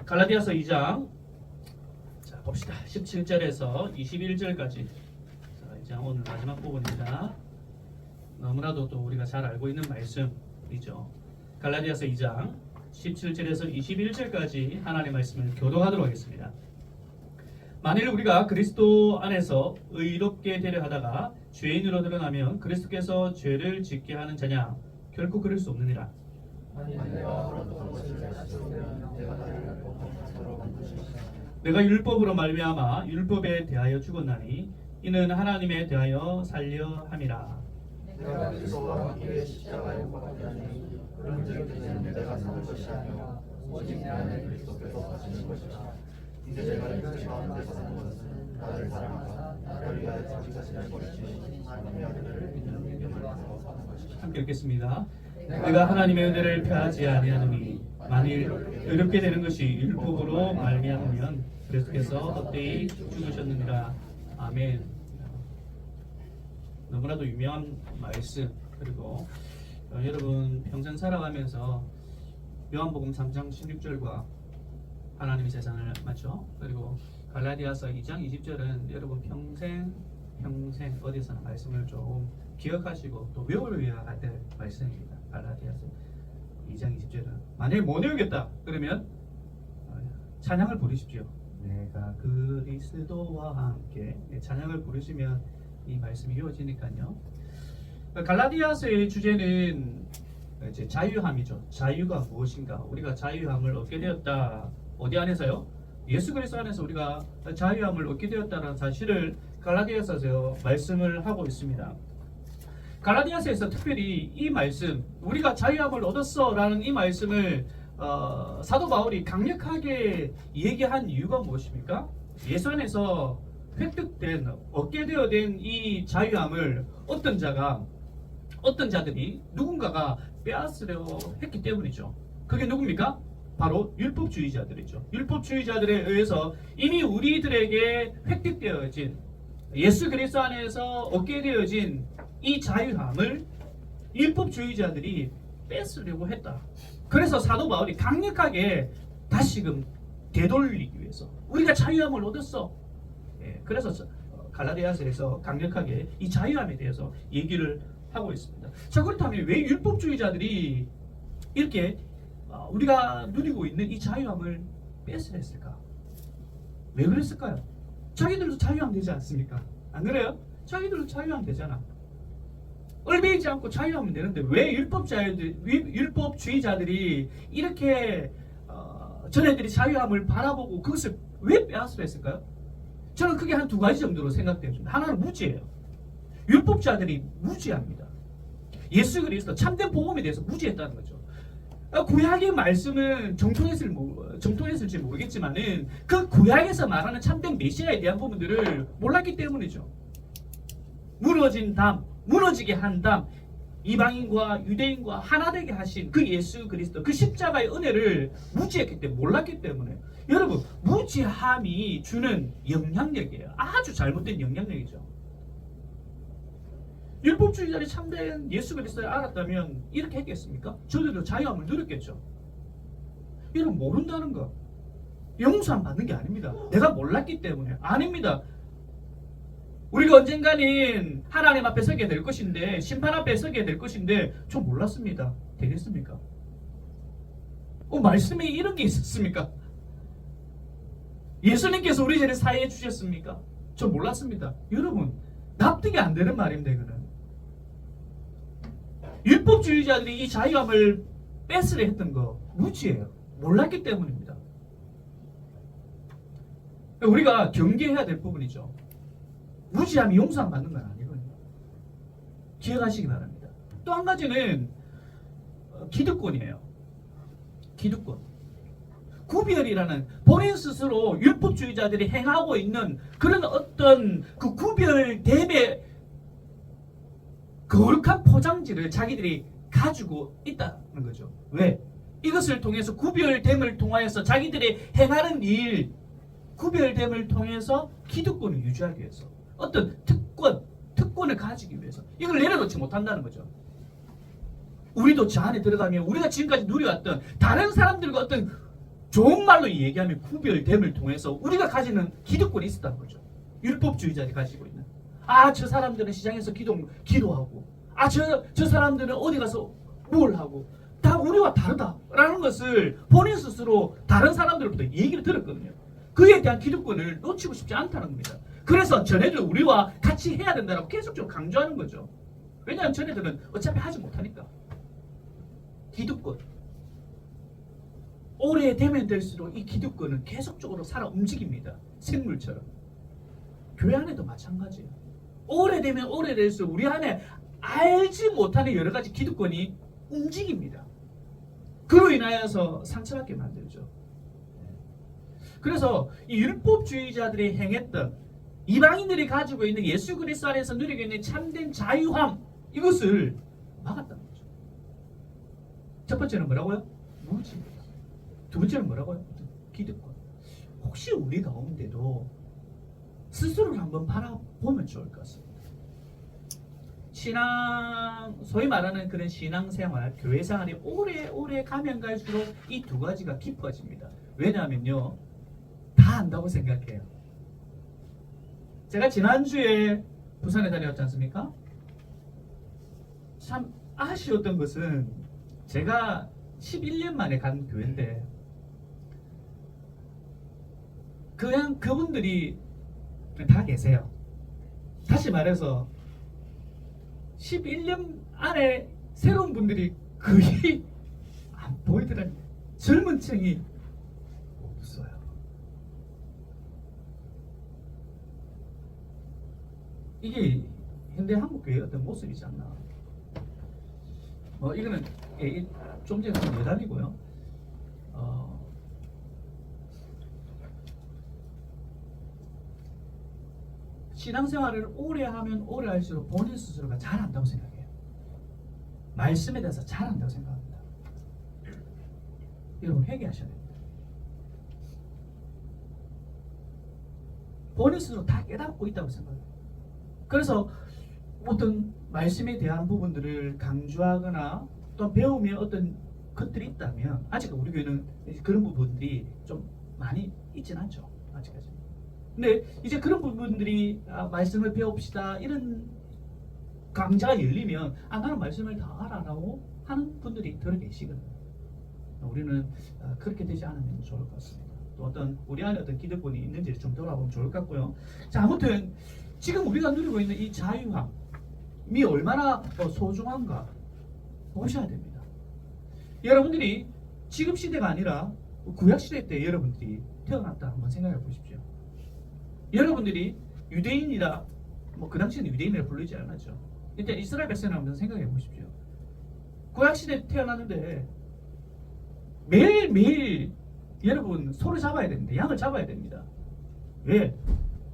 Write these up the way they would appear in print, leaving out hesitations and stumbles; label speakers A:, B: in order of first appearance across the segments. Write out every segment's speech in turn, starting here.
A: 갈라디아서 2장 자 봅시다. 17절에서 21절까지. 자, 이제 오늘 마지막 부분입니다. 너무나도 또 우리가 잘 알고 있는 말씀이죠. 갈라디아서 2장 17절에서 21절까지 하나님의 말씀을 교독하도록 하겠습니다. 만일 우리가 그리스도 안에서 의롭게 되려 하다가 죄인으로 드러나면 그리스도께서 죄를 짓게 하는 자냐? 결코 그럴 수 없느니라. 내가 율법으로 말미암아 율법에 대하여 죽었나니 이는 하나님에 대하여 살려 함이라.
B: 내가 그리스도와 함께 십자가에 못 박혔나니 그런즉 이제는 내가 사는 것이 아니라 오직 내 안에 그리스도께서 사시는 것이라. 이제 내가 육체 가운데 사는 것은 나를 사랑하사 나를 위하여 자기 자신을 버리시니 하나님의 은혜를 믿는 믿음을 안에서 사는 것이라.
A: 함께 읽겠습니다. 내가 하나님의 은혜를 폐하지 아니하노니 만일 의롭게 되는 것이 율법으로 말미암으면 그리스도께서 헛되이 죽으셨느니라. 아멘. 너무나도 유명한 말씀. 그리고 여러분 평생 살아가면서 요한복음 3장 16절과 하나님의 세상을 맞죠? 그리고 갈라디아서 2장 20절은 여러분 평생 어디서나 말씀을 좀 기억하시고 또 외워야 될 말씀입니다. 갈라디아서 2장 20절은 만약에 못 외우겠다 그러면 찬양을 부르십시오. 내가 그리스도와 함께 찬양을 부르시면 이 말씀이 이루어지니까요. 갈라디아서의 주제는 이제 자유함이죠. 자유가 무엇인가? 우리가 자유함을 얻게 되었다. 어디 안에서요? 예수 그리스도 안에서 우리가 자유함을 얻게 되었다는 사실을 갈라디아서에서 말씀을 하고 있습니다. 갈라디아서에서 특별히 이 말씀, 우리가 자유함을 얻었어 라는 이 말씀을 사도 바울이 강력하게 얘기한 이유가 무엇입니까? 예수 안에서 획득된, 얻게 되어 된 이 자유함을 어떤 자들이 누군가가 빼앗으려 했기 때문이죠. 그게 누굽니까? 바로 율법주의자들이죠. 율법주의자들에 의해서 이미 우리들에게 획득되어진 예수 그리스도 안에서 얻게 되어진 이 자유함을 율법주의자들이 뺏으려고 했다. 그래서 사도 바울이 강력하게 다시금 되돌리기 위해서 우리가 자유함을 얻었어. 그래서 갈라디아서에서 강력하게 이 자유함에 대해서 얘기를 하고 있습니다. 자, 그렇다면 왜 율법주의자들이 이렇게 우리가 누리고 있는 이 자유함을 뺏으려 했을까? 왜 그랬을까요? 자기들도 자유함 되지 않습니까? 안 그래요? 자기들도 자유함 되잖아. 얼매이지 않고 자유하면 되는데 왜 율법주의자들이 이렇게 전애들이 자유함을 바라보고 그것을 왜 빼앗으려 했을까요? 저는 그게 한 두 가지 정도로 생각되었습니다. 하나는 무지예요. 율법자들이 무지합니다. 예수 그리스도 참된 복음에 대해서 무지했다는 거죠. 구약의 말씀은 정통했을지 모르겠지만은 그 구약에서 말하는 참된 메시아에 대한 부분들을 몰랐기 때문이죠. 무너지게 한 담, 이방인과 유대인과 하나 되게 하신 그 예수 그리스도, 그 십자가의 은혜를 무지했기 때문에, 몰랐기 때문에. 여러분, 무지함이 주는 영향력이에요. 아주 잘못된 영향력이죠. 율법주의자들이 참된 예수 그리스도를 알았다면 이렇게 했겠습니까? 저들도 자유함을 누렸겠죠. 여러분, 모른다는 거 용서안 받는 게 아닙니다. 내가 몰랐기 때문에. 아닙니다. 우리가 언젠가는 하나님 앞에 서게 될 것인데, 심판 앞에 서게 될 것인데 저 몰랐습니다. 되겠습니까? 말씀에 이런 게 있었습니까? 예수님께서 우리 죄를 사해해 주셨습니까? 저 몰랐습니다. 여러분, 납득이 안 되는 말입니다. 이거는 율법주의자들이 이 자유함을 뺏으려 했던 거 무지예요. 몰랐기 때문입니다. 우리가 경계해야 될 부분이죠. 무지함이 용서 안 받는 건 아니거든요. 기억하시기 바랍니다. 또 한 가지는 기득권이에요. 기득권. 구별이라는 본인 스스로 율법주의자들이 행하고 있는 그런 어떤 그 구별됨의 거룩한 포장지를 자기들이 가지고 있다는 거죠. 왜? 이것을 통해서 구별됨을 통하여서 자기들이 행하는 일, 구별됨을 통해서 기득권을 유지하기 위해서 어떤 특권을 가지기 위해서 이걸 내려놓지 못한다는 거죠. 우리도 저 안에 들어가면 우리가 지금까지 누려왔던 다른 사람들과 어떤 좋은 말로 얘기하면 구별됨을 통해서 우리가 가지는 기득권이 있었다는 거죠. 율법주의자들이 가지고 있는. 아, 저 사람들은 시장에서 기도하고, 아, 저 사람들은 어디 가서 뭘 하고, 다 우리와 다르다라는 것을 본인 스스로 다른 사람들로부터 얘기를 들었거든요. 그에 대한 기득권을 놓치고 싶지 않다는 겁니다. 그래서 전애들 우리와 같이 해야 된다고 계속적으로 강조하는 거죠. 왜냐하면 전애들은 어차피 하지 못하니까. 기득권. 오래되면 될수록 이 기득권은 계속적으로 살아 움직입니다. 생물처럼. 교회 안에도 마찬가지예요. 오래되면 오래될수록 우리 안에 알지 못하는 여러 가지 기득권이 움직입니다. 그로 인하여서 상처받게 만들죠. 그래서 이 율법주의자들이 행했던 이방인들이 가지고 있는 예수 그리스도 안에서 누리고 있는 참된 자유함, 이것을 막았다는 거죠. 첫 번째는 뭐라고요? 무지. 두 번째는 뭐라고요? 기득권. 혹시 우리 가운데도 스스로를 한번 바라보면 좋을 것 같습니다. 신앙, 소위 말하는 그런 신앙생활, 교회생활이 오래 가면 갈수록 이 두 가지가 깊어집니다. 왜냐하면요, 다 안다고 생각해요. 제가 지난주에 부산에 다녀왔지 않습니까? 참 아쉬웠던 것은 제가 11년 만에 간 교회인데 그냥 그분들이 다 계세요. 다시 말해서 11년 안에 새로운 분들이 거의 안 보이더라고요. 젊은 층이 없어요. 이게 현대 한국교회의 어떤 모습이지 않나. 이거는 좀 전에 여담이고요. 신앙생활을 오래 하면 오래 할수록 본인 스스로가 잘한다고 생각해요. 말씀에 대해서 잘한다고 생각합니다. 여러분 회개하셔야 됩니다. 본인 스스로 다 깨닫고 있다고 생각해요. 그래서 어떤 말씀에 대한 부분들을 강조하거나 또 배우며 어떤 것들이 있다면 아직 우리 교회는 그런 부분들이 좀 많이 있진 않죠. 아직까지. 근데 이제 그런 부분들이 말씀을 배웁시다 이런 강좌가 열리면 나는 말씀을 다 알아라고 하는 분들이 들어 계시거든요. 우리는 그렇게 되지 않으면 좋을 것 같습니다. 또 어떤 우리 안에 어떤 기득권이 있는지를 좀 돌아보면 좋을 것 같고요. 자, 아무튼 지금 우리가 누리고 있는 이 자유함이 얼마나 소중한가 보셔야 됩니다. 여러분들이 지금 시대가 아니라 구약 시대 때 여러분들이 태어났다 한번 생각해 보십시오. 여러분들이 유대인이다, 그 당시에는 유대인이라 부르지 않았죠. 일단 이스라엘 백성을 한번 생각해 보십시오. 구약 시대 태어났는데 매일매일 여러분 소를 잡아야 됩니다. 양을 잡아야 됩니다. 왜?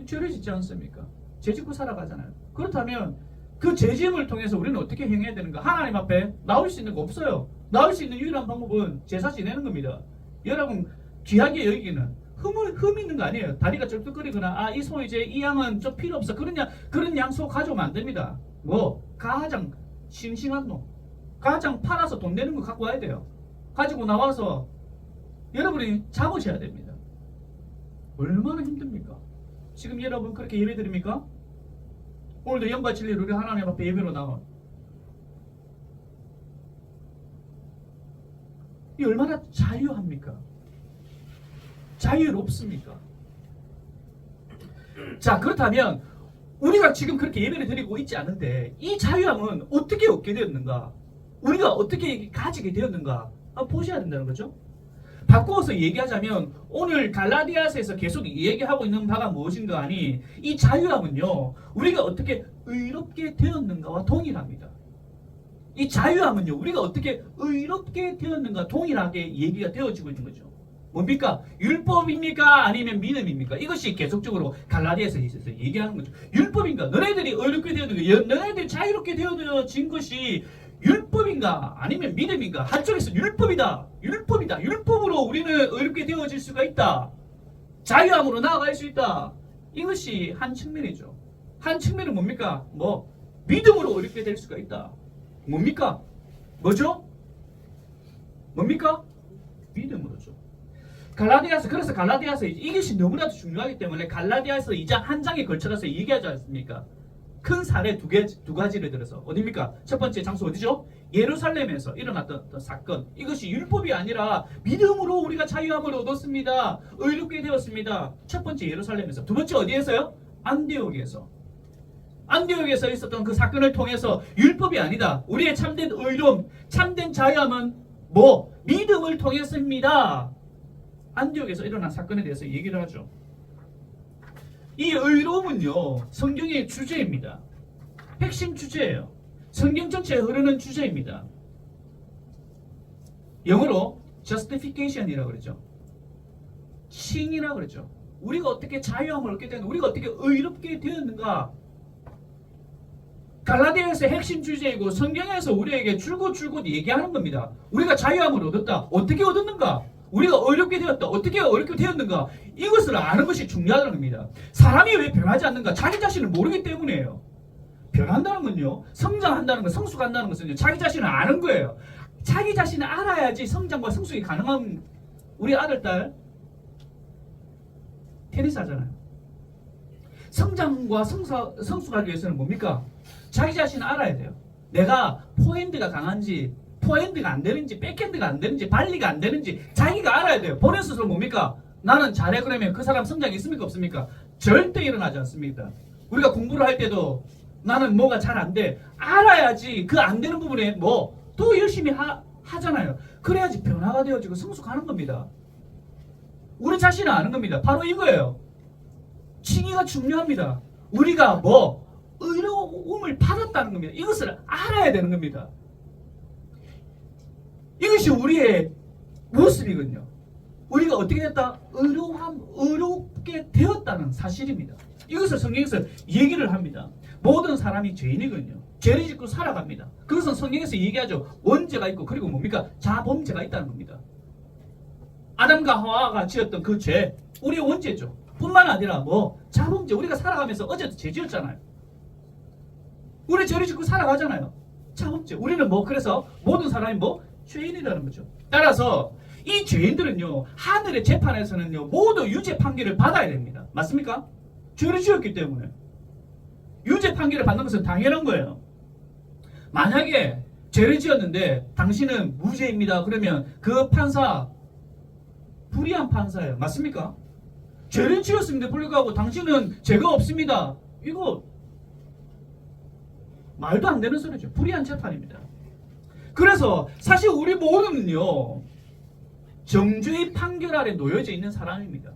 A: 죄를 짓지 않습니까? 죄 짓고 살아가잖아요. 그렇다면 그 죄짐을 통해서 우리는 어떻게 행해야 되는가? 하나님 앞에 나올 수 있는 거 없어요. 나올 수 있는 유일한 방법은 제사 지내는 겁니다. 여러분 귀하게 여기기는 흠 있는 거 아니에요. 다리가 쩔뚝거리거나 이 소 이제 이 양은 좀 필요 없어. 그런 양소 가져오면 안 됩니다. 가장 싱싱한 놈, 가장 팔아서 돈 내는 거 갖고 와야 돼요. 가지고 나와서 여러분이 잡으셔야 됩니다. 얼마나 힘듭니까? 지금 여러분 그렇게 예배 드립니까? 오늘도 영과 진리로 우리 하나님 앞에 예배로 나와. 이 얼마나 자유합니까? 자유롭습니까? 자, 그렇다면 우리가 지금 그렇게 예배를 드리고 있지 않은데 이 자유함은 어떻게 얻게 되었는가? 우리가 어떻게 가지게 되었는가? 보셔야 된다는 거죠. 바꾸어서 얘기하자면 오늘 갈라디아서에서 계속 얘기하고 있는 바가 무엇인가 하니 이 자유함은요 우리가 어떻게 의롭게 되었는가와 동일합니다. 이 자유함은요 우리가 어떻게 의롭게 되었는가 동일하게 얘기가 되어지고 있는 거죠. 뭡니까? 율법입니까? 아니면 믿음입니까? 이것이 계속적으로 갈라디아서에 있어서 얘기하는 거죠. 율법인가? 너네들이 의롭게 되었는가? 너네들이 자유롭게 되어진 것이 율법인가? 아니면 믿음인가? 한쪽에서 율법이다. 율법으로 우리는 의롭게 되어질 수가 있다. 자유함으로 나아갈 수 있다. 이것이 한 측면이죠. 한 측면은 뭡니까? 믿음으로 의롭게 될 수가 있다. 뭡니까? 뭐죠? 뭡니까? 믿음으로죠. 그래서 갈라디아서 이것이 너무나도 중요하기 때문에 갈라디아서 2장 한 장에 걸쳐서 얘기하지 않습니까? 큰 사례 두 가지를 들어서 어디입니까? 첫 번째 장소 어디죠? 예루살렘에서 일어났던 사건. 이것이 율법이 아니라 믿음으로 우리가 자유함을 얻었습니다. 의롭게 되었습니다. 첫 번째 예루살렘에서. 두 번째 어디에서요? 안디옥에서. 안디옥에서 있었던 그 사건을 통해서 율법이 아니다. 우리의 참된 의로움, 참된 자유함은 뭐? 믿음을 통했습니다. 안디옥에서 일어난 사건에 대해서 얘기를 하죠. 이 의로움은요, 성경의 주제입니다. 핵심 주제예요. 성경 전체에 흐르는 주제입니다. 영어로 justification이라고 그러죠. 칭이라고 그러죠. 우리가 어떻게 자유함을 얻게 되는가, 우리가 어떻게 의롭게 되었는가. 갈라디아에서 핵심 주제이고 성경에서 우리에게 줄곧 얘기하는 겁니다. 우리가 자유함을 얻었다. 어떻게 얻었는가? 우리가 어렵게 되었다. 어떻게 어렵게 되었는가? 이것을 아는 것이 중요하다는 겁니다. 사람이 왜 변하지 않는가? 자기 자신을 모르기 때문이에요. 변한다는 건요, 성장한다는 것, 성숙한다는 것은요, 자기 자신을 아는 거예요. 자기 자신을 알아야지 성장과 성숙이 가능한. 우리 아들, 딸 테니스 하잖아요. 성장과 성숙하기 위해서는 뭡니까? 자기 자신을 알아야 돼요. 내가 포핸드가 강한지, 포핸드가 안 되는지, 백핸드가 안 되는지, 발리가 안 되는지 자기가 알아야 돼요. 본인 스스로 뭡니까? 나는 잘해. 그러면 그 사람 성장이 있습니까? 없습니까? 절대 일어나지 않습니다. 우리가 공부를 할 때도 나는 뭐가 잘 안 돼. 알아야지 그 안 되는 부분에 뭐 더 열심히 하잖아요. 그래야지 변화가 되어지고 성숙하는 겁니다. 우리 자신을 아는 겁니다. 바로 이거예요. 칭의가 중요합니다. 우리가 뭐 의로움을 받았다는 겁니다. 이것을 알아야 되는 겁니다. 이것이 우리의 모습이거든요. 우리가 어떻게 됐다? 의롭게 되었다는 사실입니다. 이것을 성경에서 얘기를 합니다. 모든 사람이 죄인이거든요. 죄를 짓고 살아갑니다. 그것은 성경에서 얘기하죠. 원죄가 있고 그리고 뭡니까? 자범죄가 있다는 겁니다. 아담과 하와가 지었던 그 죄, 우리의 원죄죠. 뿐만 아니라 뭐 자범죄, 우리가 살아가면서 어제도 죄 지었잖아요. 우리 죄를 짓고 살아가잖아요. 자범죄. 우리는 뭐 그래서 모든 사람이 뭐 죄인이라는 거죠. 따라서 이 죄인들은요, 하늘의 재판에서는요, 모두 유죄 판결을 받아야 됩니다. 맞습니까? 죄를 지었기 때문에 유죄 판결을 받는 것은 당연한 거예요. 만약에 죄를 지었는데 당신은 무죄입니다. 그러면 그 판사 불의한 판사예요. 맞습니까? 죄를 지었음에도 불구하고 당신은 죄가 없습니다. 이거 말도 안 되는 소리죠. 불의한 재판입니다. 그래서 사실 우리 모두는요, 정죄의 판결 아래 놓여져 있는 사람입니다.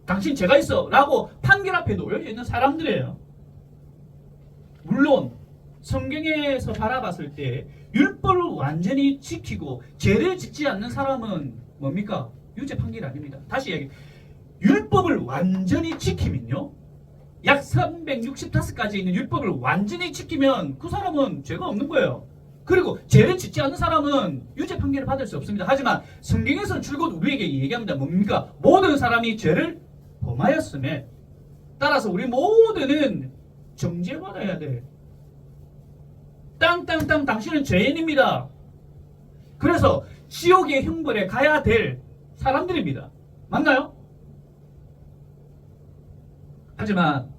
A: 당신 죄가 있어 라고 판결 앞에 놓여져 있는 사람들이에요. 물론 성경에서 바라봤을 때 율법을 완전히 지키고 죄를 짓지 않는 사람은 뭡니까? 유죄 판결이 아닙니다. 다시 얘기, 율법을 완전히 지키면요, 약 365가지 있는 율법을 완전히 지키면 그 사람은 죄가 없는 거예요. 그리고 죄를 짓지 않는 사람은 유죄 판결을 받을 수 없습니다. 하지만 성경에서는 줄곧 우리에게 얘기합니다. 뭡니까? 모든 사람이 죄를 범하였음에 따라서 우리 모두는 정죄받아야 돼. 땅땅땅 당신은 죄인입니다. 그래서 지옥의 형벌에 가야 될 사람들입니다. 맞나요? 하지만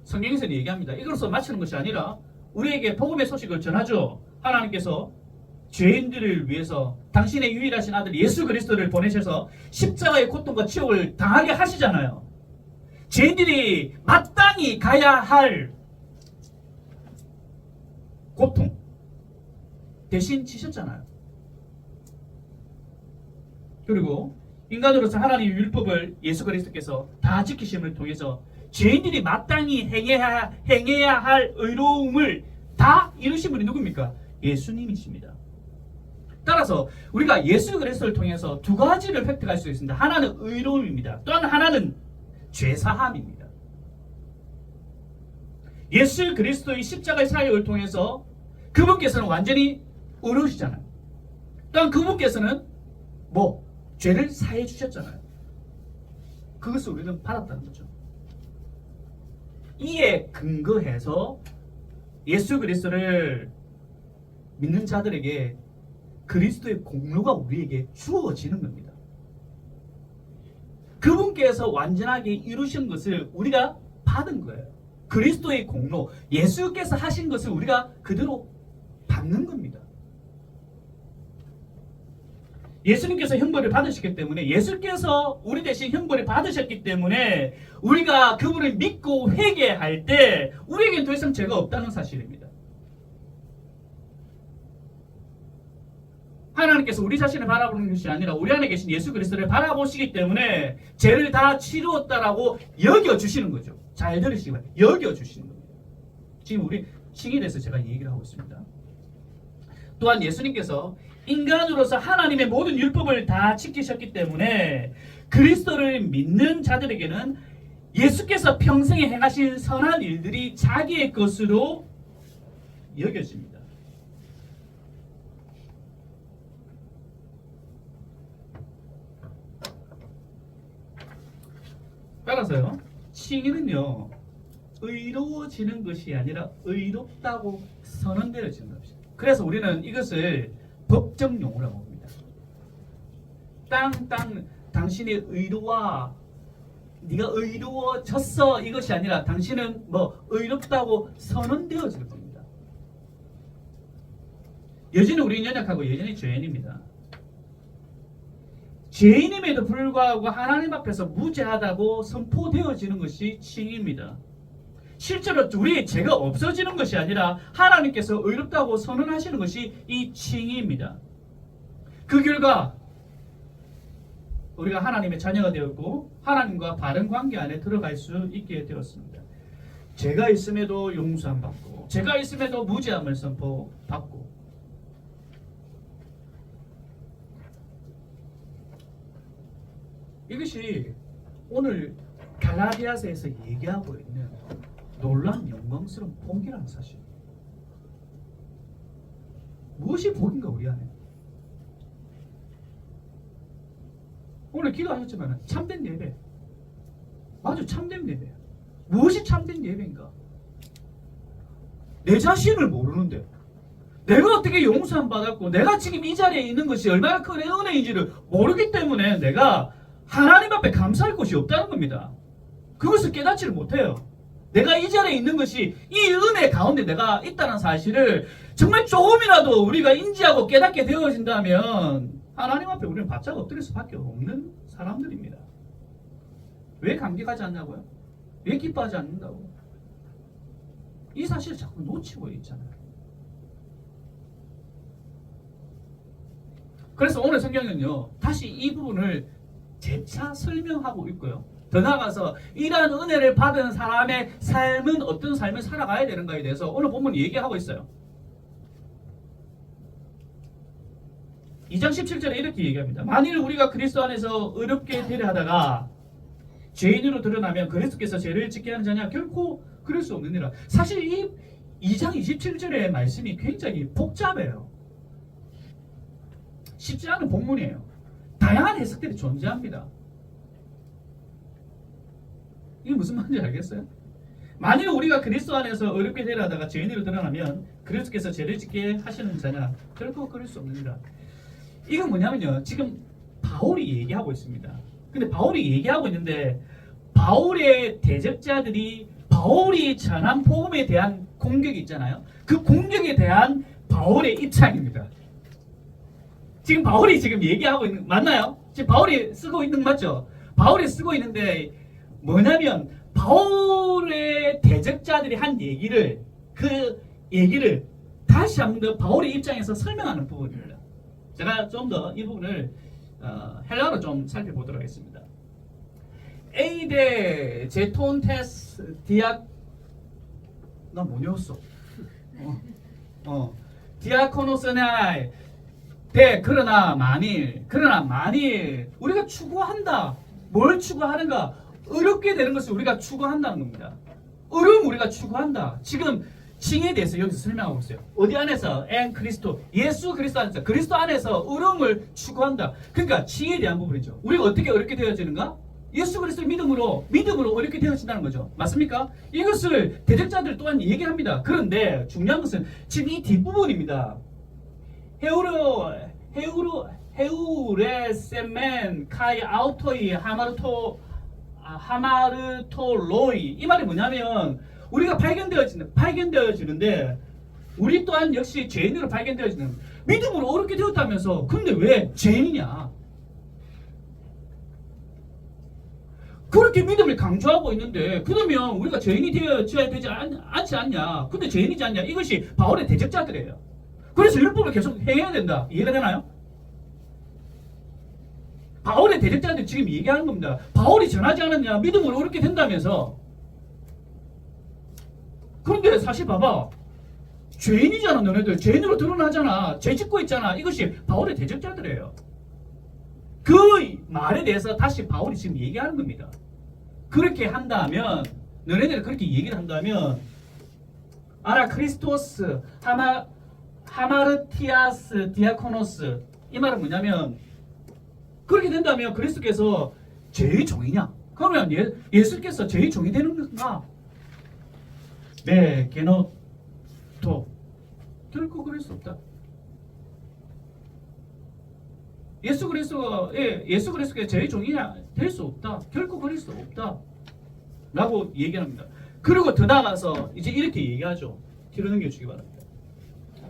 A: 성경에서는 얘기합니다. 이것으로 마치는 것이 아니라 우리에게 복음의 소식을 전하죠. 하나님께서 죄인들을 위해서 당신의 유일하신 아들 예수 그리스도를 보내셔서 십자가의 고통과 치욕을 당하게 하시잖아요. 죄인들이 마땅히 가야 할 고통 대신 지셨잖아요. 그리고 인간으로서 하나님의 율법을 예수 그리스도께서 다 지키심을 통해서 죄인들이 마땅히 행해야 할 의로움을 다 이루신 분이 누굽니까? 예수님이십니다. 따라서 우리가 예수 그리스도를 통해서 두 가지를 획득할 수 있습니다. 하나는 의로움입니다. 또한 하나는 죄사함입니다. 예수 그리스도의 십자가의 사역을 통해서 그분께서는 완전히 의로우시잖아요. 또한 그분께서는 뭐 죄를 사해 주셨잖아요. 그것을 우리는 받았다는 거죠. 이에 근거해서 예수 그리스도를 믿는 자들에게 그리스도의 공로가 우리에게 주어지는 겁니다. 예수님께서 완전하게 이루신 것을 우리가 받은 거예요. 그리스도의 공로, 예수께서 하신 것을 우리가 그대로 받는 겁니다. 예수님께서 형벌을 받으셨기 때문에, 예수께서 우리 대신 형벌을 받으셨기 때문에 우리가 그분을 믿고 회개할 때 우리에겐 더 이상 죄가 없다는 사실입니다. 하나님께서 우리 자신을 바라보는 것이 아니라 우리 안에 계신 예수 그리스도를 바라보시기 때문에 죄를 다 치루었다라고 여겨주시는 거죠. 잘 들으시기 바랍니다. 여겨주시는 겁니다. 지금 우리 칭에 대해서 제가 얘기를 하고 있습니다. 또한 예수님께서 인간으로서 하나님의 모든 율법을 다 지키셨기 때문에 그리스도를 믿는 자들에게는 예수께서 평생에 행하신 선한 일들이 자기의 것으로 여겨집니다. 따라서요, 칭의는요 의로워지는 것이 아니라 의롭다고 선언되어지는 것입니다. 그래서 우리는 이것을 법정 용어라고 봅니다. 당신이 네가 의로워졌어, 이것이 아니라 당신은 의롭다고 선언되어질 겁니다. 여전히 우리는 연약하고 여전히 죄인입니다. 죄인임에도 불구하고 하나님 앞에서 무죄하다고 선포되어지는 것이 칭의입니다. 실제로 우리의 죄가 없어지는 것이 아니라 하나님께서 의롭다고 선언하시는 것이 이 칭의입니다. 그 결과 우리가 하나님의 자녀가 되었고 하나님과 바른 관계 안에 들어갈 수 있게 되었습니다. 죄가 있음에도 용서함 받고, 죄가 있음에도 무죄함을 선포받고, 이것이 오늘 갈라디아서에서 얘기하고 있는 놀라운 영광스러운 복이라는 사실. 무엇이 복인가 우리 안에? 오늘 기도하셨지만 참된 예배. 맞아, 참된 예배. 무엇이 참된 예배인가? 내 자신을 모르는데, 내가 어떻게 용서함 받았고 내가 지금 이 자리에 있는 것이 얼마나 큰 은혜인지를 모르기 때문에 내가 하나님 앞에 감사할 것이 없다는 겁니다. 그것을 깨닫지를 못해요. 내가 이 자리에 있는 것이 이 은혜 가운데 내가 있다는 사실을 정말 조금이라도 우리가 인지하고 깨닫게 되어진다면 하나님 앞에 우리는 바짝 엎드릴 수밖에 없는 사람들입니다. 왜 감격하지 않냐고요? 왜 기뻐하지 않는다고? 이 사실을 자꾸 놓치고 있잖아요. 그래서 오늘 성경은요, 다시 이 부분을 재차 설명하고 있고요. 더 나아가서 이러한 은혜를 받은 사람의 삶은 어떤 삶을 살아가야 되는가에 대해서 오늘 본문이 얘기하고 있어요. 2장 17절에 이렇게 얘기합니다. 만일 우리가 그리스도 안에서 의롭게 되려 하다가 죄인으로 드러나면 그리스도께서 죄를 짓게 하는 자냐? 결코 그럴 수 없느니라. 사실 이 2장 27절의 말씀이 굉장히 복잡해요. 쉽지 않은 본문이에요. 다양한 해석들이 존재합니다. 이게 무슨 말인지 알겠어요? 만일 우리가 그리스도 안에서 어렵게 되려 하다가 죄인으로 드러나면 그리스도께서 죄를 짓게 하시는 자냐? 결코 그럴 수 없느니라. 이건 뭐냐면요, 지금 바울이 얘기하고 있습니다. 근데 바울이 얘기하고 있는데 바울의 대적자들이 바울이 전한 복음에 대한 공격이 있잖아요. 그 공격에 대한 바울의 입장입니다. 지금 바울이 지금 얘기하고 있는, 맞나요? 지금 바울이 쓰고 있는 거 맞죠? 바울이 쓰고 있는데 뭐냐면 바울의 대적자들이 한 얘기를, 그 얘기를 다시 한 번 더 바울의 입장에서 설명하는 부분입니다. 제가 좀 더 이 부분을 헬라어로 좀 살펴보도록 하겠습니다. 에이데 제톤테스 디아, 나 못 외웠어. 디아코노스나이 대, 그러나 만일 우리가 추구한다. 뭘 추구하는가? 어렵게 되는 것을 우리가 추구한다는 겁니다. 어려움 우리가 추구한다. 지금 칭에 대해서 여기서 설명하고 있어요. 어디 안에서? 그리스도, 예수 그리스도 안에서, 그리스도 안에서 어려움을 추구한다. 그러니까 칭에 대한 부분이죠. 우리가 어떻게 어렵게 되어지는가? 예수 그리스도의 믿음으로 어렵게 되어진다는 거죠. 맞습니까? 이것을 대적자들 또한 얘기합니다. 그런데 중요한 것은 지금 이 뒷부분입니다. 헤우레세멘 카이 아우토이 하마르토 하마르토로이. 이 말이 뭐냐면 우리가 발견되어지는데 우리 또한 역시 죄인으로 발견되어지는, 믿음으로 어렵게 되었다면서 근데 왜 죄인이냐? 그렇게 믿음을 강조하고 있는데 그러면 우리가 죄인이 되어져야 되지 않지 않냐? 근데 죄인이지 않냐? 이것이 바울의 대적자들이에요. 그래서 율법을 계속 행해야 된다. 이해가 되나요? 바울의 대적자들 지금 얘기하는 겁니다. 바울이 전하지 않았냐? 믿음으로 어렵게 된다면서. 그런데 사실 봐봐. 죄인이잖아. 너네들 죄인으로 드러나잖아. 죄 짓고 있잖아. 이것이 바울의 대적자들이에요. 그 말에 대해서 다시 바울이 지금 얘기하는 겁니다. 그렇게 한다면, 너네들 그렇게 얘기를 한다면 아라 크리스토스 하마르티아스 디아코노스, 이 말은 뭐냐면 그렇게 된다면 그리스도께서 죄의 종이냐? 그러면 예수께서 죄의 종이 되는 건가? 네, 게노토. 결코 그럴 수 없다. 예수 그리스도가 죄의 종이냐? 될 수 없다. 결코 그럴 수 없다. 라고 얘기합니다. 그리고 더 나아가서 이제 이렇게 얘기하죠. 뒤로 넘겨주기 바랍니다.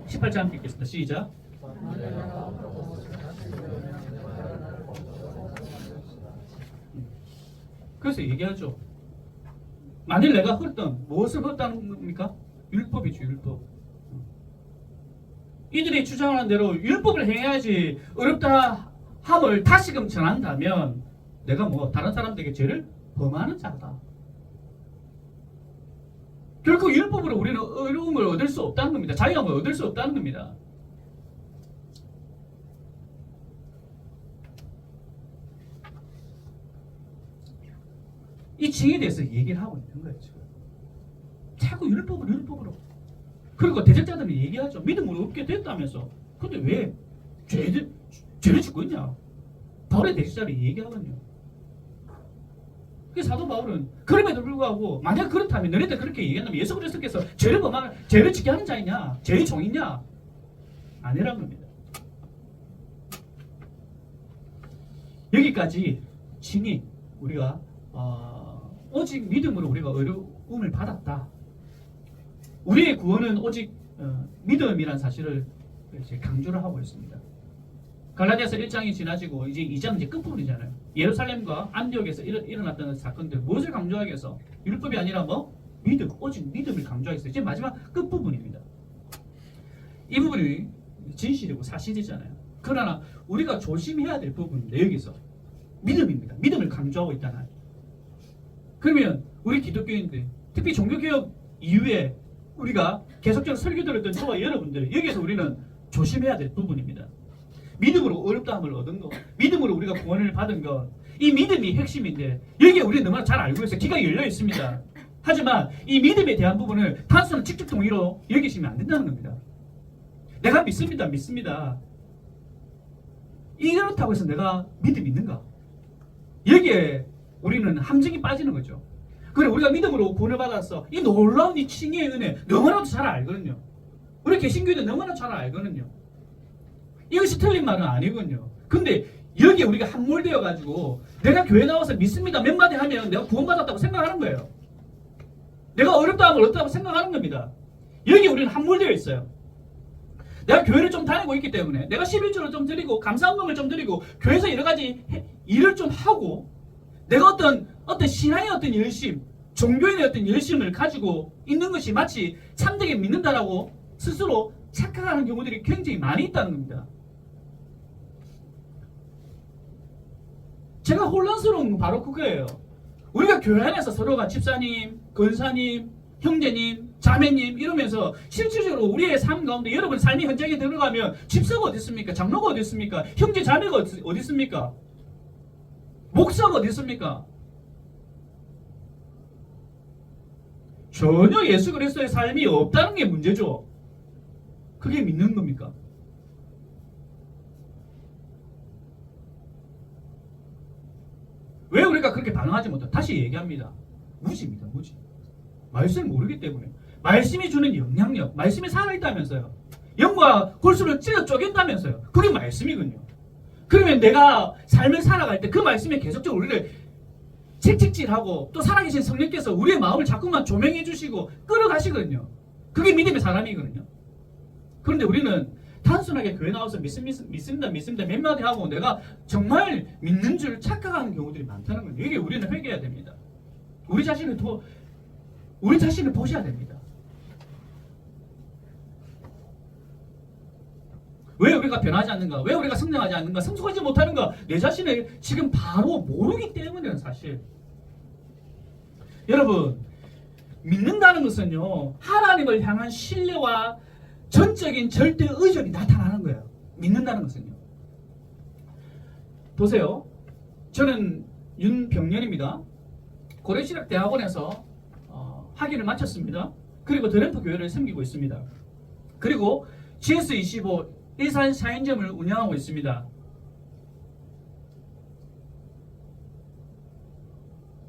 A: 18절 함께 읽겠습니다. 시작. 그래서 얘기하죠. 만일 내가 헐던 무엇을 헐다는 겁니까? 율법이죠. 율법. 이들이 주장하는 대로 율법을 행해야지 어렵다 함을 다시금 전한다면 내가 뭐 다른 사람들에게 죄를 범하는 자다. 결코 율법으로 우리는 어려움을 얻을 수 없다는 겁니다. 자유함을 얻을 수 없다는 겁니다. 이 징에 대해서 얘기를 하고 있는 거예요. 지금. 자꾸 율법으로. 그리고 대적자들은 얘기하죠. 믿음으로 얻게 됐다면서. 근데 왜 죄를 짓고 있냐? 바울의 대적자들이 얘기하거든요. 그래서 사도 바울은 그럼에도 불구하고 만약 그렇다면 너희들 그렇게 얘기한다면 예수 그리스도께서 죄를 짓게 하는 자이냐? 죄의 종이냐? 아니란 겁니다. 여기까지 친히 우리가 오직 믿음으로 우리가 어려움을 받았다. 우리의 구원은 오직 믿음이라는 사실을 이제 강조를 하고 있습니다. 갈라디아서 1장이 지나지고 이제 2장 이제 끝부분이잖아요. 예루살렘과 안디옥에서 일어났던 사건들 무엇을 강조하기 위해서? 율법이 아니라 뭐? 믿음, 오직 믿음을 강조하기 위해서 이제 마지막 끝부분입니다. 이 부분이 진실이고 사실이잖아요. 그러나 우리가 조심해야 될 부분인데 여기서 믿음입니다. 믿음을 강조하고 있잖아요. 그러면 우리 기독교인들, 특히 종교개혁 이후에 우리가 계속적으로 설교 들었던 저와 여러분들, 여기서 우리는 조심해야 될 부분입니다. 믿음으로 어렵다함을 얻은 것, 믿음으로 우리가 구원을 받은 것, 이 믿음이 핵심인데 여기에 우리는 너무나 잘 알고 있어요. 귀가 열려 있습니다. 하지만 이 믿음에 대한 부분을 단순한 직접 동의로 여기시면 안 된다는 겁니다. 내가 믿습니다. 이렇다고 해서 내가 믿음이 있는가? 여기에 우리는 함정이 빠지는 거죠. 그래, 우리가 믿음으로 구원을 받았어. 이 놀라운 이 칭의의 은혜 너무나도 잘 알거든요. 우리 개신교인들 너무나 잘 알거든요. 이것이 틀린 말은 아니거든요. 근데 여기에 우리가 함몰되어 가지고 내가 교회 나와서 믿습니다 몇 마디 하면 내가 구원받았다고 생각하는 거예요. 내가 어렵다고 생각하는 겁니다. 여기 우리는 함몰되어 있어요. 내가 교회를 좀 다니고 있기 때문에 내가 11조를 좀 드리고 감사헌금을 좀 드리고 교회에서 여러 가지 일을 좀 하고 내가 어떤 신앙의 어떤 열심, 종교인의 어떤 열심을 가지고 있는 것이 마치 참되게 믿는다라고 스스로 착각하는 경우들이 굉장히 많이 있다는 겁니다. 제가 혼란스러운 건 바로 그거예요. 우리가 교회 안에서 서로가 집사님, 권사님, 형제님, 자매님 이러면서 실질적으로 우리의 삶 가운데 여러분 삶의 현장에 들어가면 집사가 어디 있습니까? 장로가 어디 있습니까? 형제 자매가 어디 있습니까? 목사가 어디 있습니까? 전혀 예수 그리스도의 삶이 없다는 게 문제죠. 그게 믿는 겁니까? 왜 우리가 그렇게 반응하지 못해? 다시 얘기합니다. 무지입니다. 무지. 말씀을 모르기 때문에. 말씀이 주는 영향력, 말씀이 살아있다면서요. 영과 골수를 찔러 쪼갠다면서요. 그게 말씀이군요. 그러면 내가 삶을 살아갈 때 그 말씀이 계속적으로 우리를 책찍질하고 또 살아계신 성령께서 우리의 마음을 자꾸만 조명해 주시고 끌어가시거든요. 그게 믿음의 사람이거든요. 그런데 우리는 단순하게 교회 나와서 믿습니다 몇 마디 하고 내가 정말 믿는 줄 착각하는 경우들이 많다는 거예요. 이게 우리는 회개해야 됩니다. 우리 자신을 보셔야 됩니다. 왜 우리가 변하지 않는가? 왜 우리가 성장하지 않는가? 성숙하지 못하는가? 내 자신을 지금 바로 모르기 때문이에요, 사실. 여러분, 믿는다는 것은요, 하나님을 향한 신뢰와 전적인 절대 의존이 나타나는 거예요. 믿는다는 것은요. 보세요. 저는 윤병년입니다. 고려시락 대학원에서 학위를 마쳤습니다. 그리고 드램프 교회를 섬기고 있습니다. 그리고 GS25 일산 샤인점을 운영하고 있습니다.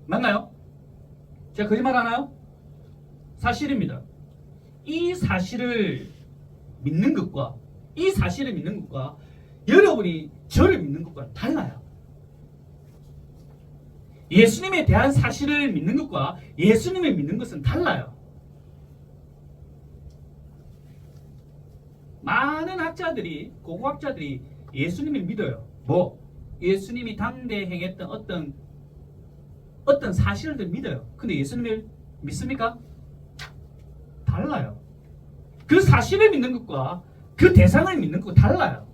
A: 맞나요? 제가 거짓말 하나요? 사실입니다. 이 사실을 믿는 것과 여러분이 저를 믿는 것과 달라요. 예수님에 대한 사실을 믿는 것과 예수님을 믿는 것은 달라요. 많은 학자들이, 고고학자들이 예수님을 믿어요. 예수님이 당대에 행했던 어떤 사실들 믿어요. 근데 예수님을 믿습니까? 달라요. 그 사실을 믿는 것과 그 대상을 믿는 것과 달라요.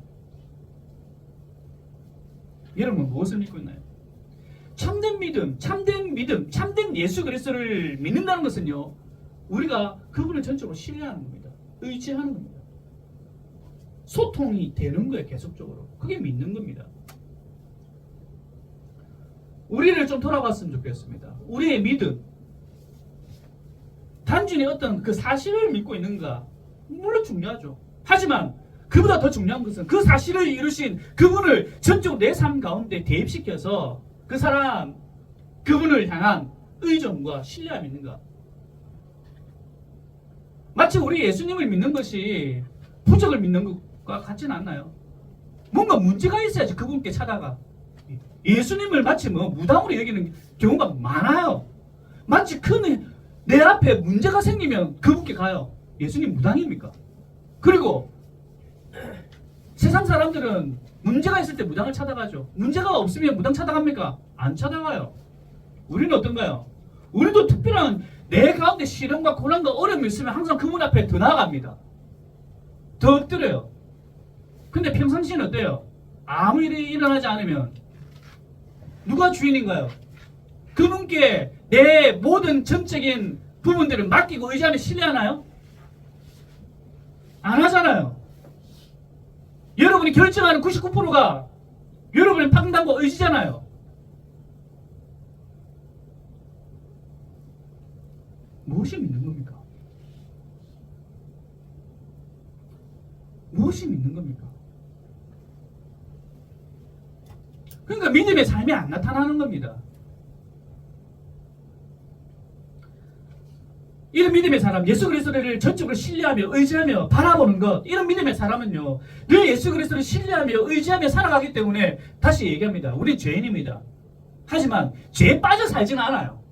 A: 여러분 무엇을 믿고 있나요? 참된 믿음, 참된 예수 그리스도를 믿는다는 것은요, 우리가 그분을 전적으로 신뢰하는 겁니다. 의지하는 겁니다. 소통이 되는 거예요, 계속적으로. 그게 믿는 겁니다. 우리를 좀 돌아봤으면 좋겠습니다. 우리의 믿음, 단순히 어떤 그 사실을 믿고 있는가, 물론 중요하죠. 하지만 그보다 더 중요한 것은 그 사실을 이루신 그분을 전적으로 내 삶 가운데 대입시켜서 그분을 향한 의존과 신뢰함이 있는가. 마치 우리 예수님을 믿는 것이 부적을 믿는 것과 같지는 않나요? 뭔가 문제가 있어야지 그분께 찾아가. 예수님을 마치 무당으로 여기는 경우가 많아요. 마치 내 앞에 문제가 생기면 그분께 가요. 예수님 무당입니까? 그리고 세상 사람들은 문제가 있을 때 무당을 찾아가죠. 문제가 없으면 무당 찾아갑니까? 안 찾아가요. 우리는 어떤가요? 우리도 특별한 내 가운데 시련과 고난과 어려움이 있으면 항상 그분 앞에 더 나아갑니다. 더 엎드려요. 근데 평상시에는 어때요? 아무 일이 일어나지 않으면 누가 주인인가요? 그분께 내 모든 전적인 부분들을 맡기고 의지하며 신뢰하나요? 안 하잖아요. 여러분이 결정하는 99%가 여러분의 판단과 의지잖아요. 무엇이 믿는 겁니까? 무엇이 믿는 겁니까? 그러니까 믿음의 삶이 안 나타나는 겁니다. 이런 믿음의 사람, 예수 그리스도를 전적으로 신뢰하며 의지하며 바라보는 것, 이런 믿음의 사람은요, 늘 예수 그리스도를 신뢰하며 의지하며 살아가기 때문에 다시 얘기합니다. 우리 죄인입니다. 하지만 죄에 빠져 살지는 않아요.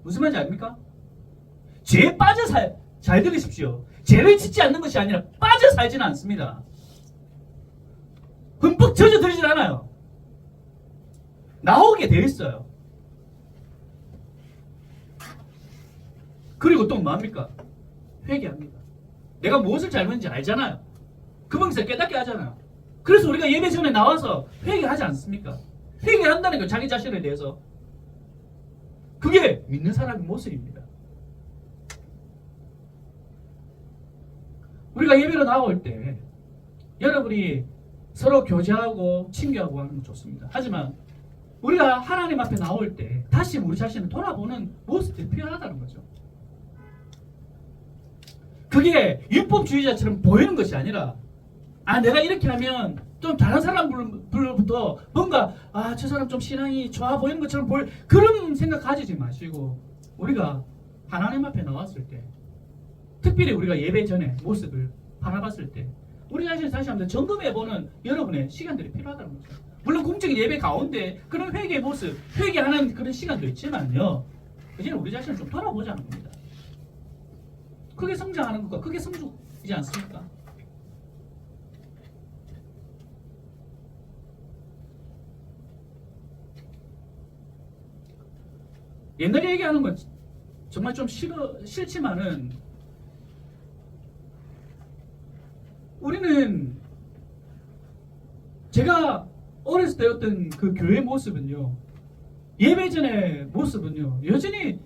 A: 무슨 말인지 아닙니까? 죄에 빠져 잘 들으십시오. 죄를 짓지 않는 것이 아니라 빠져 살지는 않습니다. 흠뻑 젖어들지는 않아요. 나오게 되어 있어요. 그리고 또 뭐합니까? 회개합니다. 내가 무엇을 잘못했는지 알잖아요. 그 방에서 깨닫게 하잖아요. 그래서 우리가 예배 전에 나와서 회개하지 않습니까? 회개한다는 거, 자기 자신에 대해서. 그게 믿는 사람의 모습입니다. 우리가 예배로 나올 때 여러분이 서로 교제하고 친교하고 하는 건 좋습니다. 하지만 우리가 하나님 앞에 나올 때 다시 우리 자신을 돌아보는 모습이 필요하다는 거죠. 그게 율법주의자처럼 보이는 것이 아니라, 내가 이렇게 하면 좀 다른 사람들부터 뭔가 저 사람 좀 신앙이 좋아 보이는 것처럼 그런 생각 가지지 마시고, 우리가 하나님 앞에 나왔을 때, 특별히 우리가 예배 전에 모습을 바라봤을 때 우리 자신을 다시 한번 점검해보는 여러분의 시간들이 필요하다는 거죠. 물론 공적인 예배 가운데 그런 회개의 모습, 회개하는 그런 시간도 있지만요. 이제는 우리 자신을 좀 돌아보자는 겁니다. 그게 성장하는 것과 그게 성숙이지 않습니까? 옛날에 얘기하는 건 정말 좀 싫지만은 우리는 제가 어렸을 때였던 그 교회 모습은요, 예배 전의 모습은요, 여전히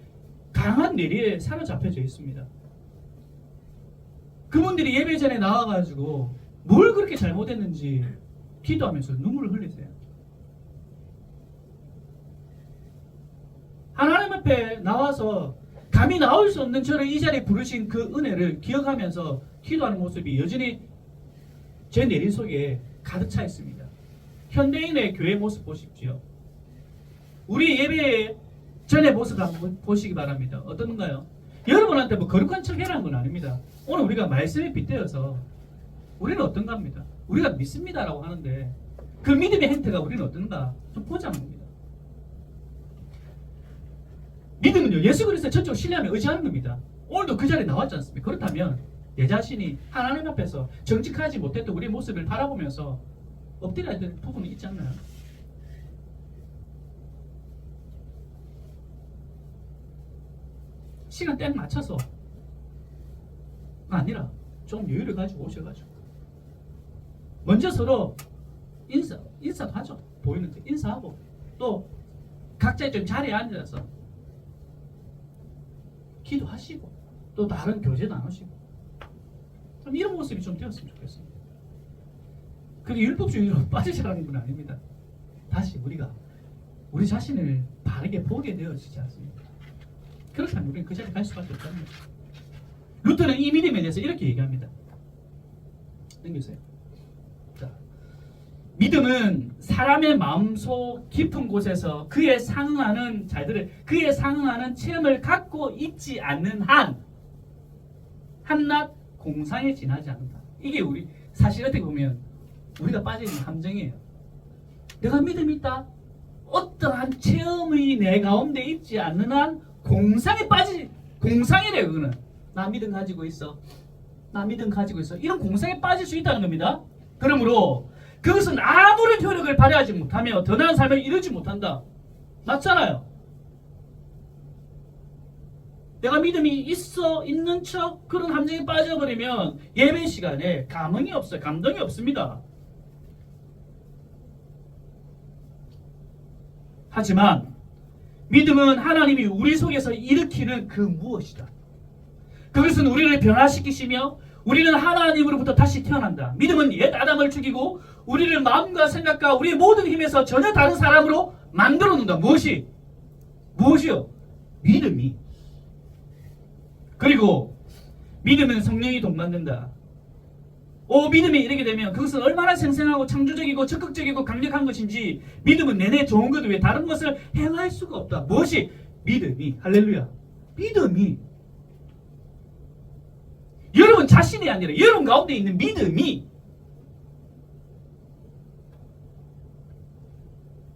A: 강한 내리에 사로잡혀져 있습니다. 그분들이 예배 전에 나와가지고 뭘 그렇게 잘못했는지 기도하면서 눈물을 흘리세요. 하나님 앞에 나와서 감히 나올 수 없는 저를 이 자리에 부르신 그 은혜를 기억하면서 기도하는 모습이 여전히 제 내린 속에 가득 차 있습니다. 현대인의 교회 모습 보십시오. 우리 예배 전의 모습을 한번 보시기 바랍니다. 어떤가요? 여러분한테 뭐 거룩한 척 해라는 건 아닙니다. 오늘 우리가 말씀에 빗대어서 우리는 어떤가 합니다. 우리가 믿습니다라고 하는데 그 믿음의 행태가 우리는 어떤가 좀 보자는 겁니다. 믿음은요, 예수 그리스도의 전적으로 신뢰하며 의지하는 겁니다. 오늘도 그 자리에 나왔지 않습니까? 그렇다면 내 자신이 하나님 앞에서 정직하지 못했던 우리의 모습을 바라보면서 엎드려야 될 부분이 있지 않나요? 시간 딱 맞춰서 아니라 좀 여유를 가지고 오셔가지고 먼저 서로 인사도 하죠. 보이는 데 인사하고 또 각자 좀 자리에 앉아서 기도하시고 또 다른 교제 나누시고 좀 이런 모습이 좀 되었으면 좋겠습니다. 그게 율법주의로 빠지자는 건 아닙니다. 다시 우리가 우리 자신을 바르게 보게 되어지지 않습니까? 그렇다면 우리는 그 자리에 갈 수밖에 없다는 거죠. 루터는 이 믿음에 대해서 이렇게 얘기합니다. 넘기세요. 자, 믿음은 사람의 마음속 깊은 곳에서 그에 상응하는 그에 상응하는 체험을 갖고 있지 않는 한 한낱 공상에 지나지 않는다. 이게 우리 사실 어떻게 보면 우리가 빠져 있는 함정이에요. 내가 믿음이 있다. 어떠한 체험이 내 가운데 있지 않는 한 공상이래요. 그거는 나 믿음 가지고 있어. 나 믿음 가지고 있어. 이런 공상에 빠질 수 있다는 겁니다. 그러므로 그것은 아무런 효력을 발휘하지 못하며 더 나은 삶을 이루지 못한다. 맞잖아요. 내가 믿음이 있는 척 그런 함정에 빠져버리면 예배 시간에 감흥이 없어요. 감동이 없습니다. 하지만 믿음은 하나님이 우리 속에서 일으키는 그 무엇이다. 그것은 우리를 변화시키시며 우리는 하나님으로부터 다시 태어난다. 믿음은 옛 아담을 죽이고 우리를 마음과 생각과 우리의 모든 힘에서 전혀 다른 사람으로 만들어 놓는다. 무엇이요? 믿음이. 그리고 믿음은 성령이 동반된다. 믿음이 이르게 되면 그것은 얼마나 생생하고 창조적이고 적극적이고 강력한 것인지 믿음은 내내 좋은 것 외에 다른 것을 행할 수가 없다. 무엇이? 믿음이. 할렐루야. 믿음이. 여러분 자신이 아니라 여러분 가운데 있는 믿음이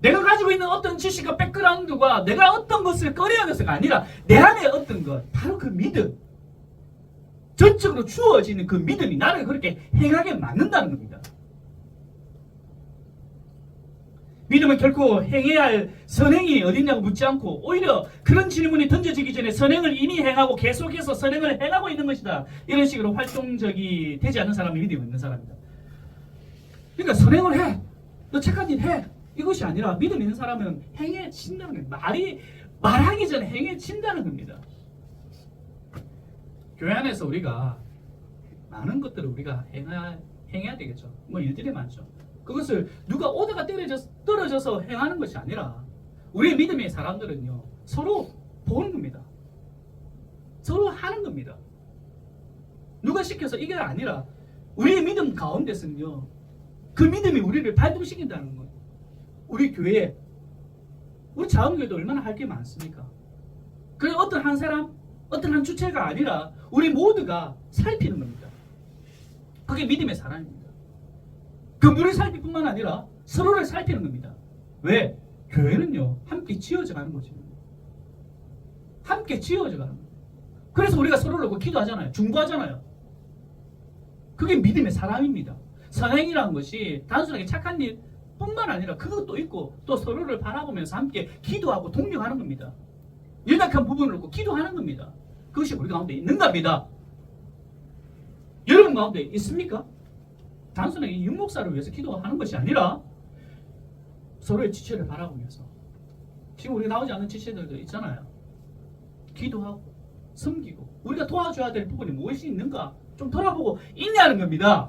A: 내가 가지고 있는 어떤 지식과 백그라운드와 내가 어떤 것을 꺼내어내서가 아니라 내 안에 어떤 것, 바로 그 믿음, 전적으로 주어지는 그 믿음이 나를 그렇게 행하게 만든다는 겁니다. 믿음은 결코 행해야 할 선행이 어딨냐고 묻지 않고 오히려 그런 질문이 던져지기 전에 선행을 이미 행하고 계속해서 선행을 행하고 있는 것이다. 이런 식으로 활동적이 되지 않는 사람이 믿음이 있는 사람이다. 그러니까 선행을 해. 너 착한 일 해. 이것이 아니라 믿음 있는 사람은 행해친다는 거예요. 말하기 전에 행해친다는 겁니다. 교회 안에서 우리가 많은 것들을 우리가 행해야 되겠죠. 뭐 일들이 많죠. 그것을 누가 오다가 떨어져서 행하는 것이 아니라 우리의 믿음의 사람들은요 서로 보는 겁니다. 서로 하는 겁니다. 누가 시켜서 이게 아니라 우리의 믿음 가운데서는요 그 믿음이 우리를 발동시킨다는 거예요. 우리 교회에 우리 자원교회도 얼마나 할 게 많습니까? 그래서 어떤 한 사람 어떤 한 주체가 아니라 우리 모두가 살피는 겁니다. 그게 믿음의 사람입니다. 그 물을 살필 뿐만 아니라 서로를 살피는 겁니다. 왜? 교회는요 함께 지어져 가는 거죠. 함께 지어져 가는 거예요. 그래서 우리가 서로를 놓고 기도하잖아요. 중보하잖아요. 그게 믿음의 사랑입니다. 사랑이라는 것이 단순하게 착한 일 뿐만 아니라 그것도 있고 또 서로를 바라보면서 함께 기도하고 동력하는 겁니다. 연약한 부분을 놓고 기도하는 겁니다. 그것이 우리 가운데 있는 겁니다. 여러분 가운데 있습니까? 단순하게 윤목사를 위해서 기도하는 것이 아니라 서로의 지체를 바라보면서 지금 우리가 나오지 않는 지체들도 있잖아요. 기도하고 섬기고 우리가 도와줘야 될 부분이 무엇이 있는가 좀 돌아보고 있냐는 겁니다.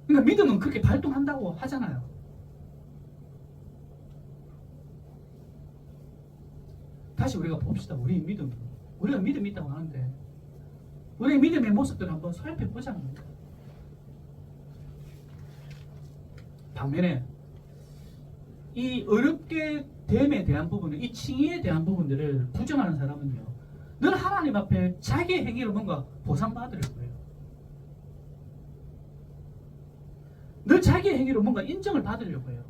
A: 그러니까 믿음은 그렇게 발동한다고 하잖아요. 다시 우리가 봅시다. 우리의 믿음. 우리가 믿음이 있다고 하는데 우리의 믿음의 모습들을 한번 살펴보자는 겁니다. 반면에 이 어렵게 됨에 대한 부분은 이 칭의에 대한 부분들을 부정하는 사람은요 늘 하나님 앞에 자기의 행위로 뭔가 보상받으려고 해요. 늘 자기의 행위로 뭔가 인정을 받으려고 해요.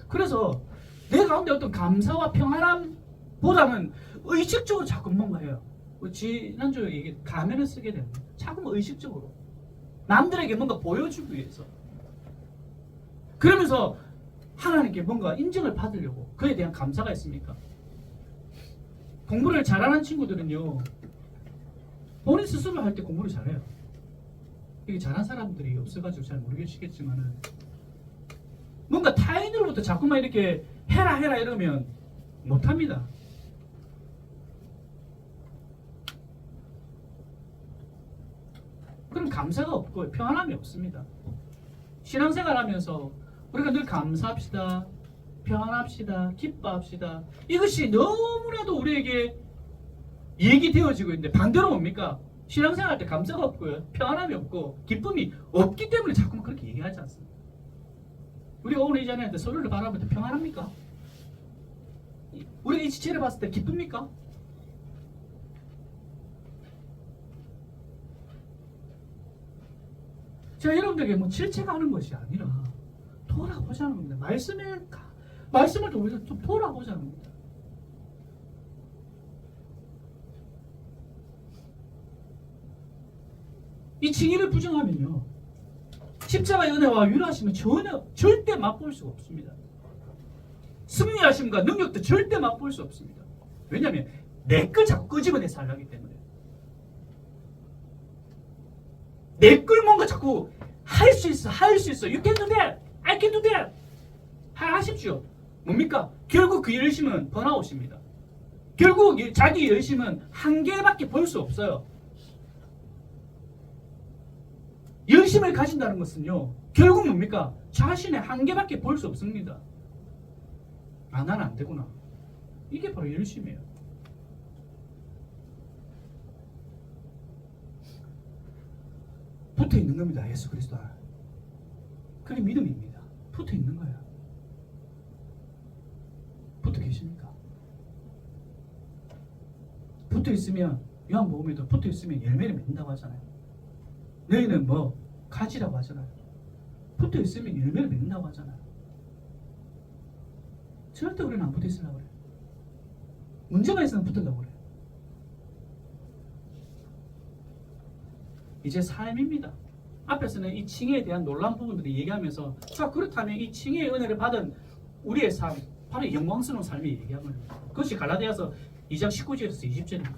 A: 그래서 내 가운데 어떤 감사와 평안함보다는 의식적으로 자꾸 뭔가 해요. 지난주에 이게 가면을 쓰게 됩니다. 자꾸 뭐 의식적으로 남들에게 뭔가 보여주기 위해서 그러면서 하나님께 뭔가 인정을 받으려고 그에 대한 감사가 있습니까? 공부를 잘하는 친구들은요 본인 스스로 할 때 공부를 잘해요. 이게 잘한 사람들이 없어가지고 잘 모르겠지만은 뭔가 타인으로부터 자꾸만 이렇게 해라 이러면 못합니다. 그럼 감사가 없고 평안함이 없습니다. 신앙생활 하면서 우리가 늘 감사합시다, 평안합시다, 기뻐합시다. 이것이 너무나도 우리에게 얘기되어지고 있는데 반대로 뭡니까? 신앙생활 할 때 감사가 없고요, 평안함이 없고 기쁨이 없기 때문에 자꾸만 그렇게 얘기하지 않습니다. 우리가 오늘 이 자리에 할 때 서로를 바라볼 때 평안합니까? 우리가 이 지체를 봤을 때 기쁩니까? 제가 여러분들에게 뭐 질책하는 것이 아니라 돌아보자는 겁니다. 말씀을 통해서 좀 돌아보자는 겁니다. 이 칭의를 부정하면요 십자가의 은혜와 위로하심은 절대 맛볼 수가 없습니다. 승리하심과 능력도 절대 맛볼 수 없습니다. 왜냐하면 내 걸 자꾸 끄집어내 살려기 때문에 내 걸 뭔가 자꾸 할 수 있어 You can do that, I can do that 하십시오. 뭡니까? 결국 그 열심은 번아웃입니다. 결국 자기 열심은 한계밖에 볼 수 없어요. 열심을 가진다는 것은요 결국 뭡니까? 자신의 한계밖에 볼 수 없습니다. 아, 나는 안 되구나. 이게 바로 열심이에요. 붙어 있는 겁니다. 예수 그리스도. 그게 믿음입니다. 붙어 있는 거예요. 붙어 계십니까? 붙어 있으면 요한복음에도 붙어 있으면 열매를 맺는다고 하잖아요. 너희는 뭐 가지라고 하잖아요. 붙어 있으면 열매를 맺는다고 하잖아요. 절대 우리는 안 붙어 있으려고 그래요. 문제가 있으면 붙으려고 그래요. 이제 삶입니다. 앞에서는 이 칭의에 대한 놀라운 부분들을 얘기하면서 자 그렇다면 이 칭의의 은혜를 받은 우리의 삶 바로 영광스러운 삶을 얘기한 겁니다. 그것이 갈라디아서 2장 19절에서 20절입니다.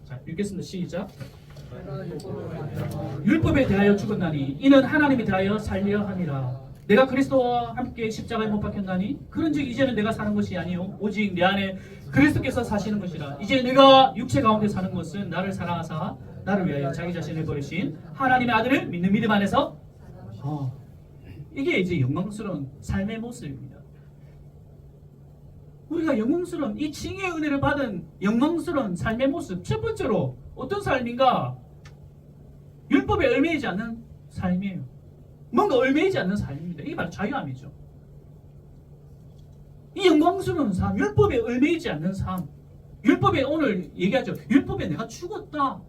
A: 자 읽겠습니다. 시작. 율법에 대하여 죽었나니 이는 하나님에 대하여 살려 함이라. 내가 그리스도와 함께 십자가에 못 박혔나니 그런즉 이제는 내가 사는 것이 아니요 오직 내 안에 그리스도께서 사시는 것이라. 이제 내가 육체 가운데 사는 것은 나를 사랑하사 나를 위하여 자기 자신을 버리신 하나님의 아들을 믿는 믿음 안에서 이게 이제 영광스러운 삶의 모습입니다. 우리가 영광스러운 이 칭의의 은혜를 받은 영광스러운 삶의 모습 첫 번째로 어떤 삶인가? 율법에 얽매이지 않는 삶이에요. 뭔가 얽매이지 않는 삶입니다. 이게 바로 자유함이죠. 이 영광스러운 삶, 율법에 얽매이지 않는 삶. 율법에 오늘 얘기하죠. 율법에 내가 죽었다.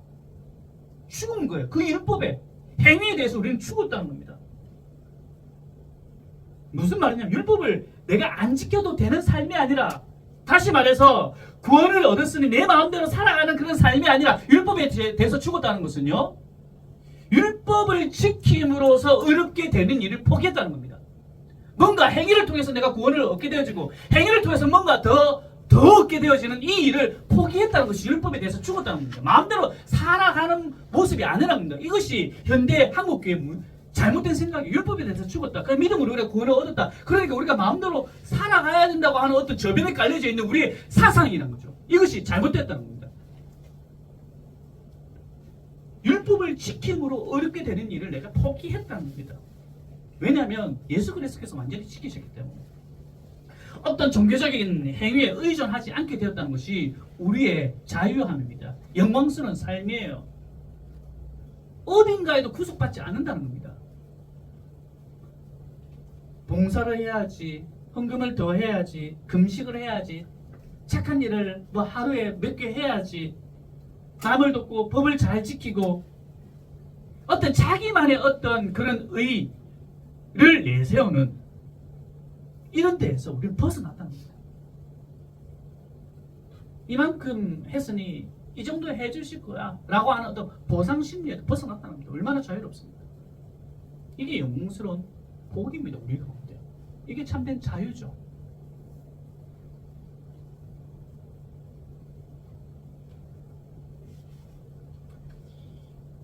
A: 죽은 거예요. 그 율법에. 행위에 대해서 우리는 죽었다는 겁니다. 무슨 말이냐면 율법을 내가 안 지켜도 되는 삶이 아니라, 다시 말해서 구원을 얻었으니 내 마음대로 살아가는 그런 삶이 아니라 율법에 대해서 죽었다는 것은요, 율법을 지킴으로써 어렵게 되는 일을 포기했다는 겁니다. 뭔가 행위를 통해서 내가 구원을 얻게 되어지고 행위를 통해서 뭔가 더 얻게 되어지는 이 일을 포기했다는 것이 율법에 대해서 죽었다는 겁니다. 마음대로 살아가는 모습이 아니라는 겁니다. 이것이 현대 한국교회 잘못된 생각이, 율법에 대해서 죽었다. 그 믿음으로 우리가 구원을 얻었다. 그러니까 우리가 마음대로 살아가야 된다고 하는 어떤 저변에 깔려져 있는 우리의 사상이라는 거죠. 이것이 잘못됐다는 겁니다. 율법을 지킴으로 어렵게 되는 일을 내가 포기했다는 겁니다. 왜냐하면 예수 그리스도께서 완전히 지키셨기 때문에. 어떤 종교적인 행위에 의존하지 않게 되었다는 것이 우리의 자유함입니다. 영광스러운 삶이에요. 어딘가에도 구속받지 않는다는 겁니다. 봉사를 해야지, 헌금을 더 해야지, 금식을 해야지, 착한 일을 뭐 하루에 몇 개 해야지, 남을 돕고 법을 잘 지키고, 어떤 자기만의 어떤 그런 의를 내세우는 이런 데에서 우리는 벗어났다는 겁니다. 이만큼 했으니 이 정도 해주실 거야 라고 하는 어떤 보상 심리에도 벗어났다는 겁니다. 얼마나 자유롭습니까? 이게 영웅스러운 복입니다. 우리 가운데. 이게 참된 자유죠.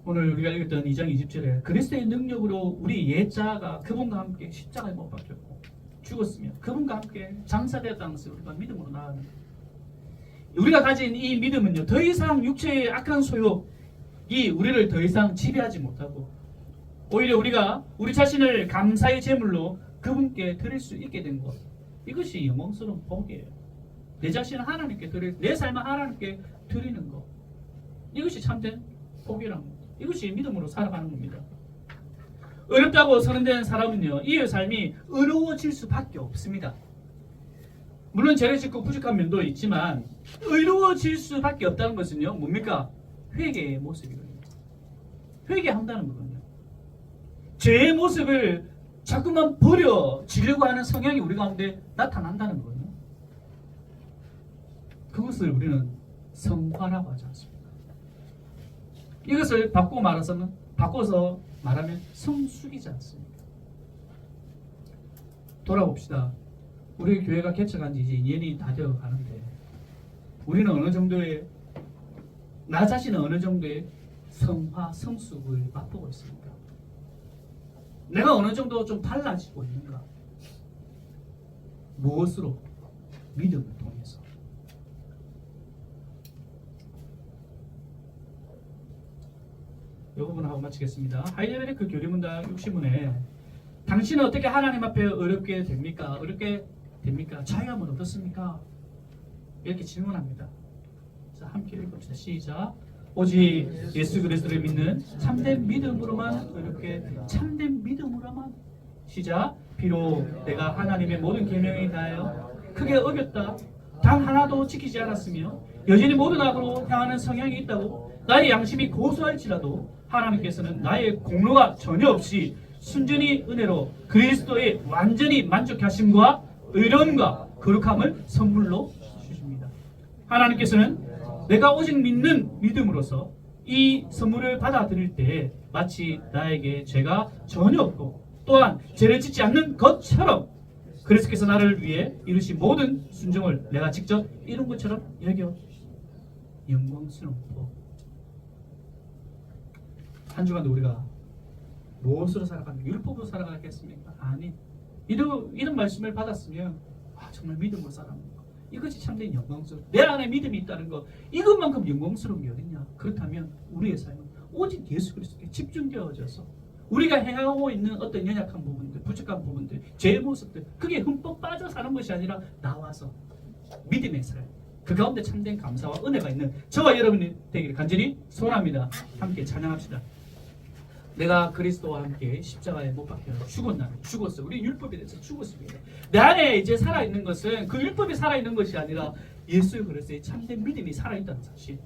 A: 오늘 우리가 읽었던 2장 20절에 그리스도의 능력으로 우리 옛자가 그분과 함께 십자가에 못 박혔고 죽었으며 그분과 함께 장사되었다는 것을 우리가 믿음으로 나아가는 거예요. 우리가 가진 이 믿음은요, 더 이상 육체의 악한 소욕이 우리를 더 이상 지배하지 못하고 오히려 우리가 우리 자신을 감사의 제물로 그분께 드릴 수 있게 된 것, 이것이 영광스러운 복이에요. 내 자신을 하나님께 드릴, 내 삶을 하나님께 드리는 것, 이것이 참된 복이라는 것, 이것이 믿음으로 살아가는 겁니다. 어렵다고 선언된 사람은요, 이의 삶이 어려워질 수밖에 없습니다. 물론 죄를 짓고 부족한 면도 있지만 의로워질 수밖에 없다는 것은요, 뭡니까? 회개의 모습이거든요. 회개한다는 거거든요. 죄의 모습을 자꾸만 버려지려고 하는 성향이 우리 가운데 나타난다는 거거든요. 그것을 우리는 성화라고 하지 않습니까? 이것을 바꿔서 말하면 성숙이지 않습니까? 돌아봅시다. 우리 교회가 개척한 지 이제 2년이 다 되어 가는데 우리는 어느 정도의, 나 자신은 어느 정도의 성화, 성숙을 맛보고 있습니까? 내가 어느 정도 좀 달라지고 있는가? 무엇으로? 믿음을 통해서. 이 부분 하고 마치겠습니다. 하이델베르크 교리문답 60문에 당신은 어떻게 하나님 앞에 어렵게 됩니까? 어렵게 됩니까? 자유함은 어떻습니까? 이렇게 질문합니다. 자, 함께 읽읍시다. 시작. 오직 예수 그리스도를 믿는 참된 믿음으로만 어렵게, 참된 믿음으로만. 시작. 비록 내가 하나님의 모든 계명에 대하여 크게 어겼다, 단 하나도 지키지 않았으며 여전히 모든 악으로 향하는 성향이 있다고 나의 양심이 고소할지라도 하나님께서는 나의 공로가 전혀 없이 순전히 은혜로 그리스도의 완전히 만족해 하심과 의로움과 거룩함을 선물로 주십니다. 하나님께서는 내가 오직 믿는 믿음으로서 이 선물을 받아들일 때 마치 나에게 죄가 전혀 없고 또한 죄를 짓지 않는 것처럼 그리스도께서 나를 위해 이루신 모든 순종을 내가 직접 이룬 것처럼 여겨 영광스러운 복. 한 주간도 우리가 무엇으로 살아가는, 율법으로 살아가겠습니까? 아니, 이런 말씀을 받았으면 정말 믿음으로 살아가는 것, 이것이 참된 영광스러운, 내 안에 믿음이 있다는 것, 이것만큼 영광스러운 게 어딨냐? 그렇다면 우리의 삶은 오직 예수 그리스도께 집중되어져서 우리가 행하고 있는 어떤 연약한 부분들, 부족한 부분들, 죄의 모습들, 그게 흠뻑 빠져 사는 것이 아니라 나와서 믿음의 삶, 그 가운데 참된 감사와 은혜가 있는 저와 여러분이 되기를 간절히 소원합니다. 함께 찬양합시다. 내가 그리스도와 함께 십자가에 못 박혀 죽었어. 우리 율법에 대해서 죽었습니다. 내 안에 이제 살아있는 것은 그 율법이 살아있는 것이 아니라 예수 그리스도의 참된 믿음이 살아있다는 사실,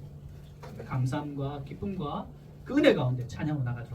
A: 감사함과 기쁨과 그 은혜 가운데 찬양으로 나가죠.